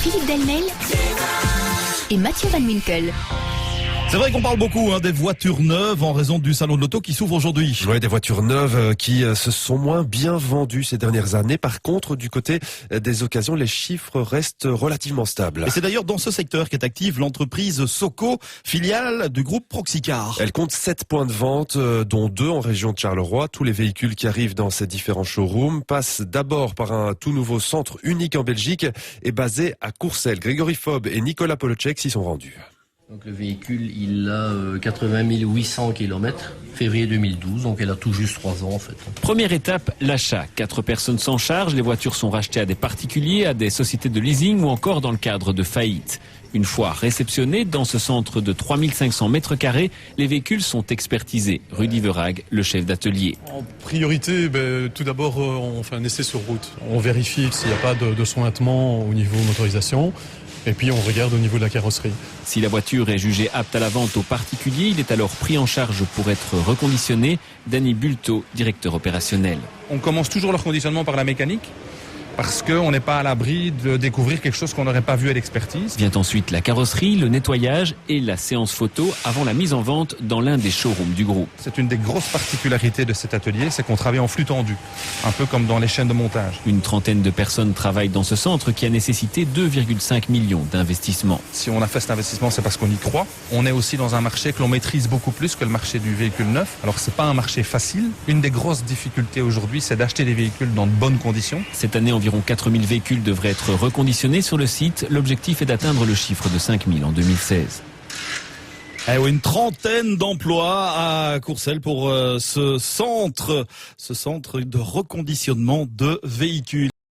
Philippe Delmel et Mathieu Van Winkel. C'est vrai qu'on parle beaucoup des voitures neuves en raison du salon de l'auto qui s'ouvre aujourd'hui. Oui, des voitures neuves qui se sont moins bien vendues ces dernières années. Par contre, du côté des occasions, les chiffres restent relativement stables. Et c'est d'ailleurs dans ce secteur qu'est active l'entreprise Soco, filiale du groupe Proxicar. Elle compte 7 points de vente, dont 2 en région de Charleroi. Tous les véhicules qui arrivent dans ces différents showrooms passent d'abord par un tout nouveau centre unique en Belgique et basé à Courcelles. Grégory Fob et Nicolas Polocek s'y sont rendus. Donc le véhicule, il a 80 800 km, février 2012, donc elle a tout juste 3 ans en fait. Première étape, l'achat. 4 personnes s'en chargent, les voitures sont rachetées à des particuliers, à des sociétés de leasing ou encore dans le cadre de faillite. Une fois réceptionnés dans ce centre de 3500 mètres carrés, les véhicules sont expertisés. Rudy Verhaeg, le chef d'atelier. En priorité, tout d'abord, on fait un essai sur route. On vérifie s'il n'y a pas de sointement au niveau motorisation. Et puis on regarde au niveau de la carrosserie. Si la voiture est jugée apte à la vente aux particuliers, il est alors pris en charge pour être reconditionné. Danny Bulto, directeur opérationnel. On commence toujours le reconditionnement par la mécanique, parce qu'on n'est pas à l'abri de découvrir quelque chose qu'on n'aurait pas vu à l'expertise. Vient ensuite la carrosserie, le nettoyage et la séance photo avant la mise en vente dans l'un des showrooms du groupe. C'est une des grosses particularités de cet atelier, c'est qu'on travaille en flux tendu, un peu comme dans les chaînes de montage. Une trentaine de personnes travaillent dans ce centre qui a nécessité 2,5 millions d'investissements. Si on a fait cet investissement, c'est parce qu'on y croit. On est aussi dans un marché que l'on maîtrise beaucoup plus que le marché du véhicule neuf. Alors c'est pas un marché facile. Une des grosses difficultés aujourd'hui, c'est d'acheter des véhicules dans de bonnes conditions. Cette année, environ 4000 véhicules devraient être reconditionnés sur le site. L'objectif est d'atteindre le chiffre de 5000 en 2016. Une trentaine d'emplois à Courcelles pour ce centre de reconditionnement de véhicules.